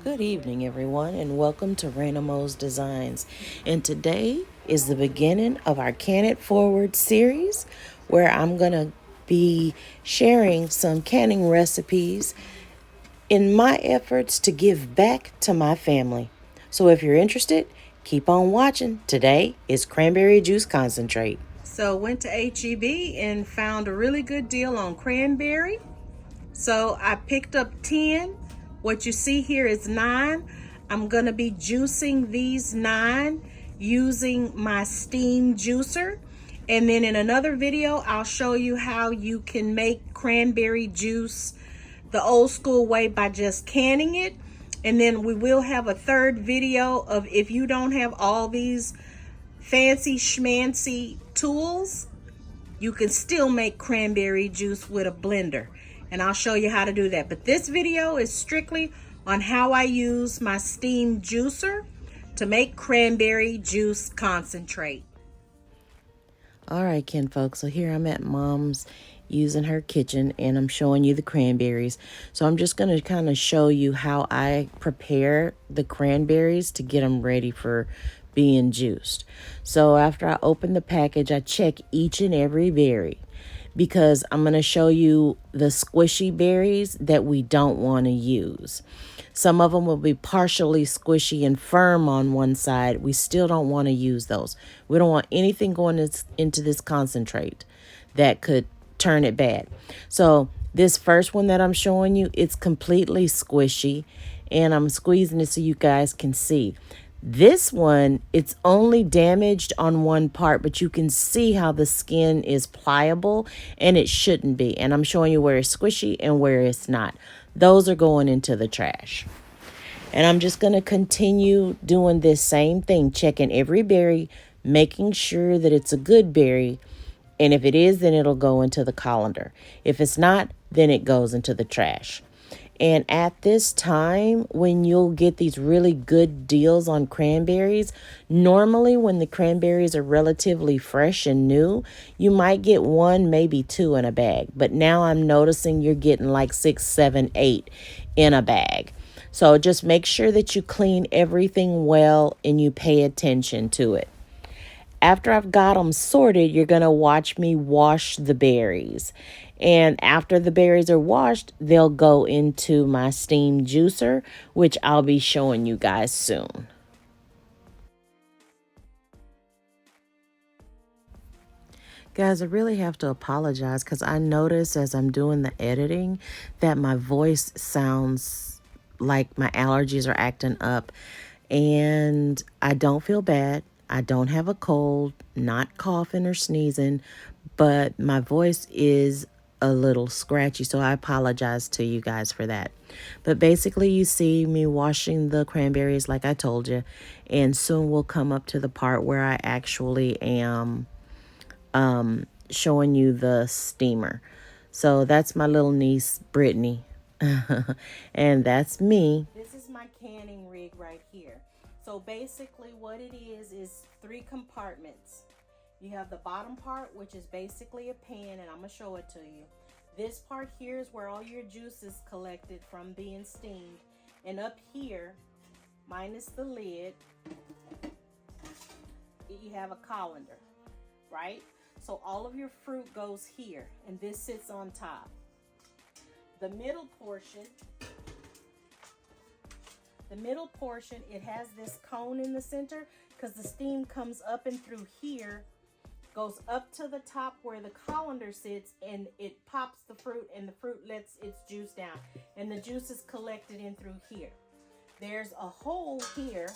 Good evening, everyone, and welcome to Raina Mo's Designs. And today is the beginning of our Can It Forward series, where I'm going to be sharing some canning recipes in my efforts to give back to my family. So if you're interested, keep on watching. Today is cranberry juice concentrate. So went to HEB and found a really good deal on cranberry. So I picked up 10. What you see here is 9. I'm going to be juicing these 9 using my steam juicer. And then in another video, I'll show you how you can make cranberry juice the old school way by just canning it. And then we will have a third video of if you don't have all these fancy schmancy tools, you can still make cranberry juice with a blender, and I'll show you how to do that. But this video is strictly on how I use my steam juicer to make cranberry juice concentrate. All right, Ken folks, so here I'm at Mom's using her kitchen, and I'm showing you the cranberries. So I'm just going to kind of show you how I prepare the cranberries to get them ready for being juiced. So after I open the package, I check each and every berry, because I'm going to show you the squishy berries that we don't want to use. Some of them will be partially squishy and firm on one side. We still don't want to use those. We don't want anything going into this concentrate that could turn it bad. So this first one that I'm showing you, it's completely squishy, and I'm squeezing it so you guys can see. This one, it's only damaged on one part, but you can see how the skin is pliable, and it shouldn't be. And I'm showing you where it's squishy and where it's not. Those are going into the trash. And I'm just going to continue doing this same thing, checking every berry, making sure that it's a good berry. And if it is, then it'll go into the colander. If it's not, then it goes into the trash. And at this time, when you'll get these really good deals on cranberries, normally when the cranberries are relatively fresh and new, you might get 1, maybe 2 in a bag. But now I'm noticing you're getting like 6, 7, 8 in a bag. So just make sure that you clean everything well and you pay attention to it. After I've got them sorted, you're going to watch me wash the berries. And after the berries are washed, they'll go into my steam juicer, which I'll be showing you guys soon. Guys, I really have to apologize because I noticed as I'm doing the editing that my voice sounds like my allergies are acting up. And I don't feel bad. I don't have a cold, not coughing or sneezing, but my voice is a little scratchy, so I apologize to you guys for that. But basically, you see me washing the cranberries like I told you, and soon we'll come up to the part where I actually am showing you the steamer. So that's my little niece, Brittany, and that's me. This is my canning rig right here. So basically what it is 3 compartments. You have the bottom part, which is basically a pan, and I'm going to show it to you. This part here is where all your juice is collected from being steamed. And up here, minus the lid, you have a colander, right? So all of your fruit goes here, and this sits on top. The middle portion, it has this cone in the center because the steam comes up and through here, goes up to the top where the colander sits, and it pops the fruit, and the fruit lets its juice down, and the juice is collected in through here. There's a hole here.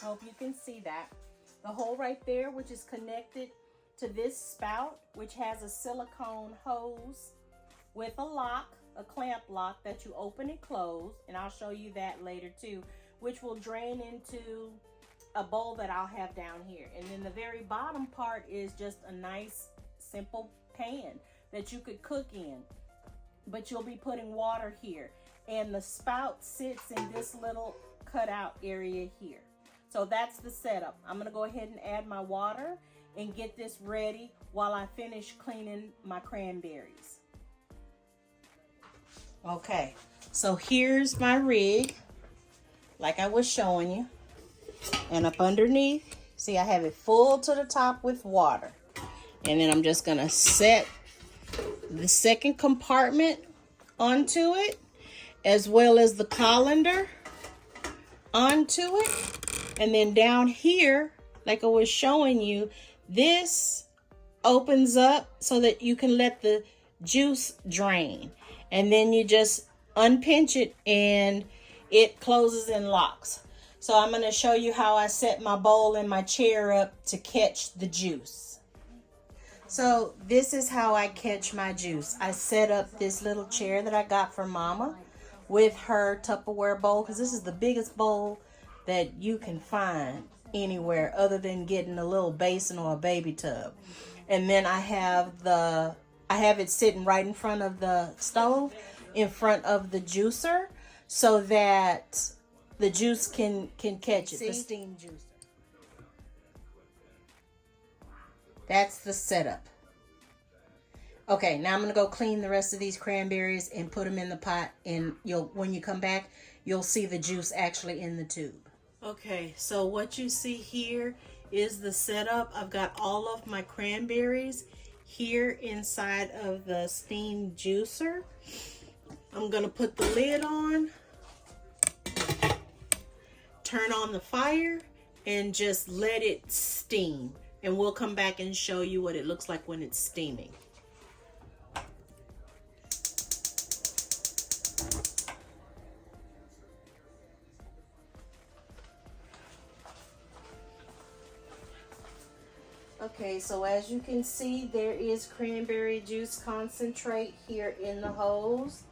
Hope you can see that. The hole right there, which is connected to this spout, which has a silicone hose with a lock, a clamp lock that you open and close, and I'll show you that later too, which will drain into a bowl that I'll have down here. And then the very bottom part is just a nice simple pan that you could cook in, but you'll be putting water here, and the spout sits in this little cutout area here. So that's the setup. I'm gonna go ahead and add my water and get this ready while I finish cleaning my cranberries. Okay, so here's my rig. like I was showing you. And up underneath, see, I have it full to the top with water. And then I'm just going to set the second compartment onto it, as well as the colander onto it. And then down here, like I was showing you, this opens up so that you can let the juice drain. And then you just unpinch it and it closes and locks. So I'm going to show you how I set my bowl and my chair up to catch the juice. So this is how I catch my juice. I set up this little chair that I got from Mama with her Tupperware bowl, because this is the biggest bowl that you can find anywhere other than getting a little basin or a baby tub. And then I have it sitting right in front of the stove, in front of the juicer, so that the juice can catch it. See? The steam juicer. That's the setup. Okay, now I'm going to go clean the rest of these cranberries and put them in the pot, and when you come back, you'll see the juice actually in the tube. Okay, so what you see here is the setup. I've got all of my cranberries here inside of the steam juicer. I'm going to put the lid on, turn on the fire, and just let it steam. And we'll come back and show you what it looks like when it's steaming. Okay, so as you can see, there is cranberry juice concentrate here in the hose.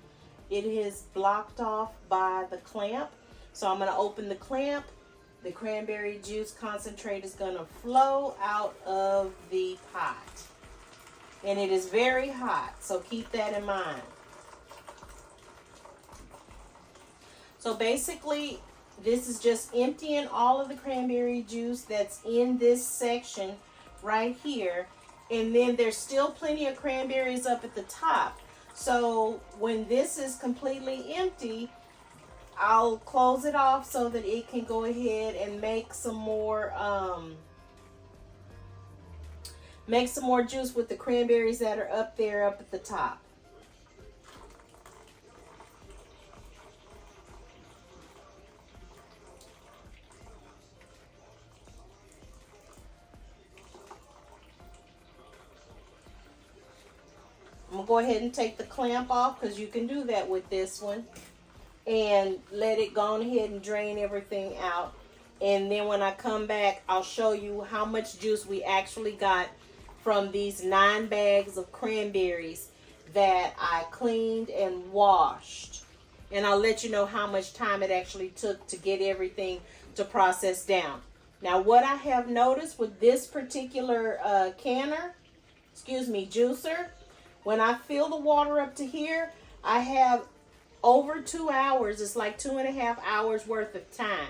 It is blocked off by the clamp. So I'm going to open the clamp. The cranberry juice concentrate is going to flow out of the pot. And it is very hot, so keep that in mind. So basically, this is just emptying all of the cranberry juice that's in this section right here. And then there's still plenty of cranberries up at the top. So when this is completely empty, I'll close it off so that it can go ahead and make some more juice with the cranberries that are up there up at the top. I'm going to go ahead and take the clamp off, because you can do that with this one. And let it go ahead and drain everything out. And then when I come back, I'll show you how much juice we actually got from these 9 bags of cranberries that I cleaned and washed. And I'll let you know how much time it actually took to get everything to process down. Now, what I have noticed with this particular juicer, when I fill the water up to here, I have over 2 hours. It's like 2.5 hours worth of time.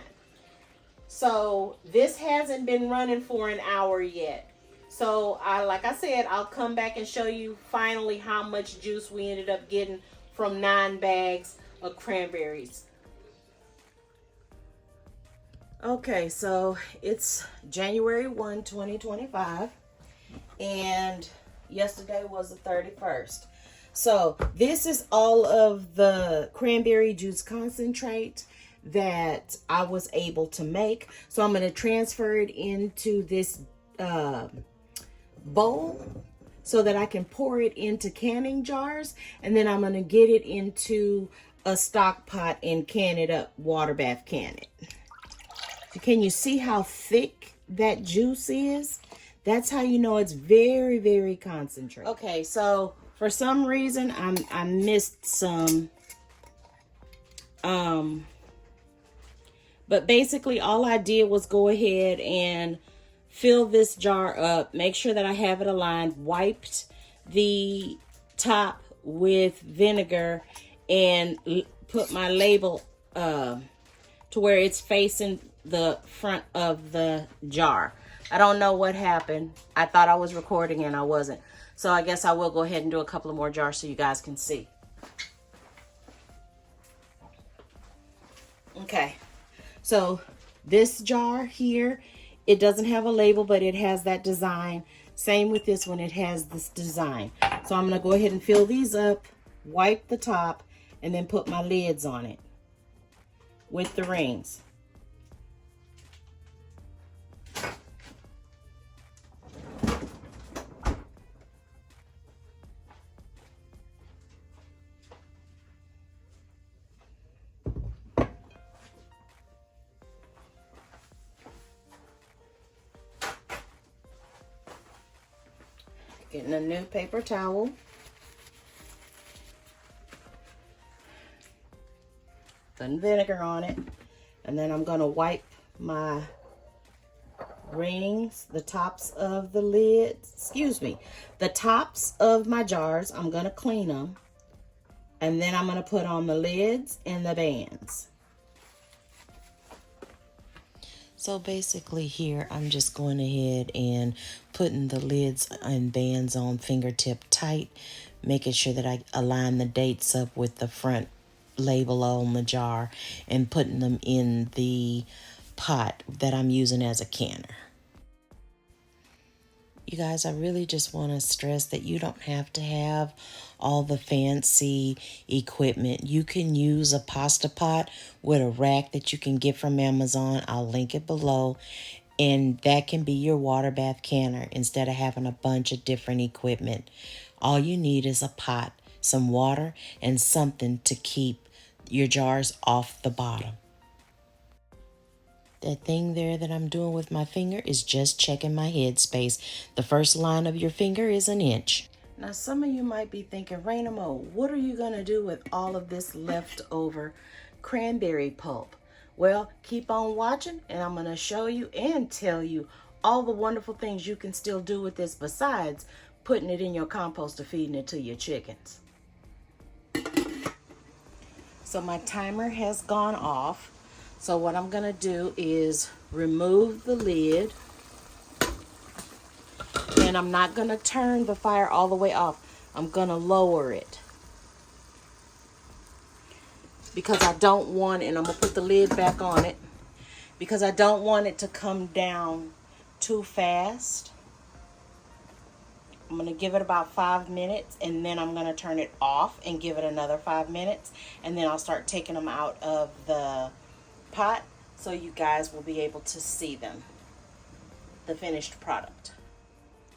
So this hasn't been running for an hour yet. So like I said, I'll come back and show you finally how much juice we ended up getting from 9 bags of cranberries. Okay, so it's January 1, 2025, and yesterday was the 31st. So this is all of the cranberry juice concentrate that I was able to make. So I'm going to transfer it into this bowl so that I can pour it into canning jars. And then I'm going to get it into a stock pot and can it up, water bath can it. So can you see how thick that juice is? That's how you know it's very, very concentrated. Okay, so for some reason, I missed some. But basically, all I did was go ahead and fill this jar up, make sure that I have it aligned, wiped the top with vinegar, and put my label to where it's facing the front of the jar. I don't know what happened. I thought I was recording and I wasn't. So I guess I will go ahead and do a couple of more jars so you guys can see. Okay. So this jar here, it doesn't have a label, but it has that design. Same with this one, it has this design. So I'm gonna go ahead and fill these up, wipe the top, and then put my lids on it with the rings. Getting a new paper towel. Putting vinegar on it. And then I'm going to wipe my rings, the tops of the lids, the tops of my jars. I'm going to clean them. And then I'm going to put on the lids and the bands. So basically here, I'm just going ahead and putting the lids and bands on fingertip tight, making sure that I align the dates up with the front label on the jar, and putting them in the pot that I'm using as a canner. You guys, I really just want to stress that you don't have to have all the fancy equipment. You can use a pasta pot with a rack that you can get from Amazon. I'll link it below. And that can be your water bath canner instead of having a bunch of different equipment. All you need is a pot, some water, and something to keep your jars off the bottom. That thing there that I'm doing with my finger is just checking my headspace. The first line of your finger is 1 inch. Now some of you might be thinking, Rainamo, what are you going to do with all of this leftover cranberry pulp? Well, keep on watching and I'm going to show you and tell you all the wonderful things you can still do with this besides putting it in your compost or feeding it to your chickens. So my timer has gone off. So what I'm going to do is remove the lid, and I'm not going to turn the fire all the way off. I'm going to lower it because I don't want, and I'm going to put the lid back on it because I don't want it to come down too fast. I'm going to give it about 5 minutes, and then I'm going to turn it off and give it another 5 minutes, and then I'll start taking them out of the pot so you guys will be able to see them, the finished product.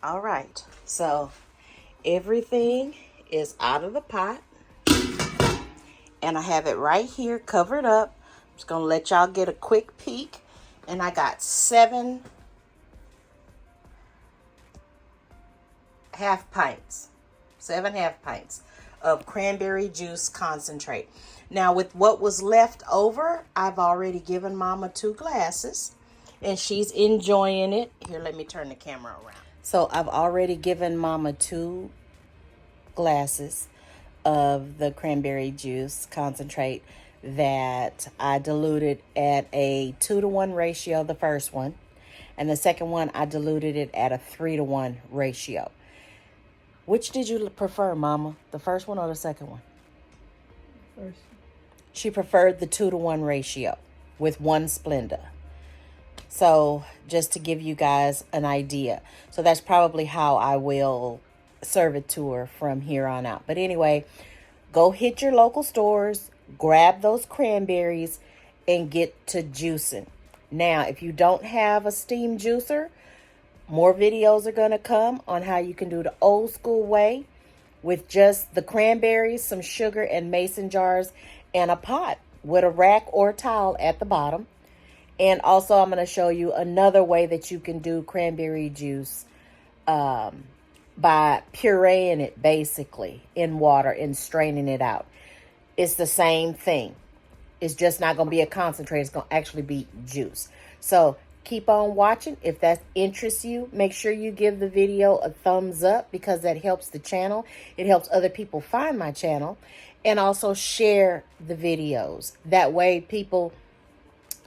All right, so everything is out of the pot and I have it right here covered up. I'm just gonna let y'all get a quick peek, and I got 7 half pints of cranberry juice concentrate. Now with what was left over, I've already given Mama 2 glasses and she's enjoying it. Here, let me turn the camera around. So I've already given Mama 2 glasses of the cranberry juice concentrate that I diluted at a 2-to-1 ratio, the first one. And the second one, I diluted it at a 3-to-1 ratio. Which did you prefer, Mama? The first one or the second one? First. She preferred the 2-to-1 ratio with 1 Splenda. So just to give you guys an idea. So that's probably how I will serve it to her from here on out. But anyway, go hit your local stores, grab those cranberries, and get to juicing. Now, if you don't have a steam juicer, more videos are going to come on how you can do the old school way with just the cranberries, some sugar, and mason jars, and a pot with a rack or a towel at the bottom. And also, I'm going to show you another way that you can do cranberry juice by pureeing it basically in water and straining it out. It's the same thing. It's just not going to be a concentrate. It's going to actually be juice. So keep on watching. If that interests you, make sure you give the video a thumbs up because that helps the channel. It helps other people find my channel. And also share the videos. That way people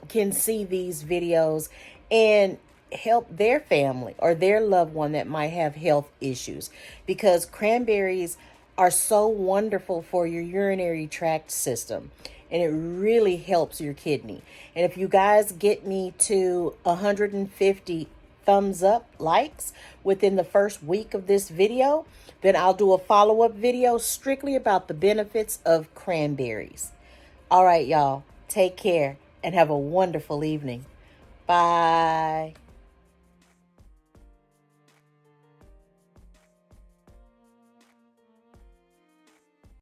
can see these videos and help their family or their loved one that might have health issues, because cranberries are so wonderful for your urinary tract system. and it really helps your kidney. And if you guys get me to 150 thumbs up likes within the first week of this video, then I'll do a follow-up video strictly about the benefits of cranberries. All right, y'all, take care and have a wonderful evening. Bye.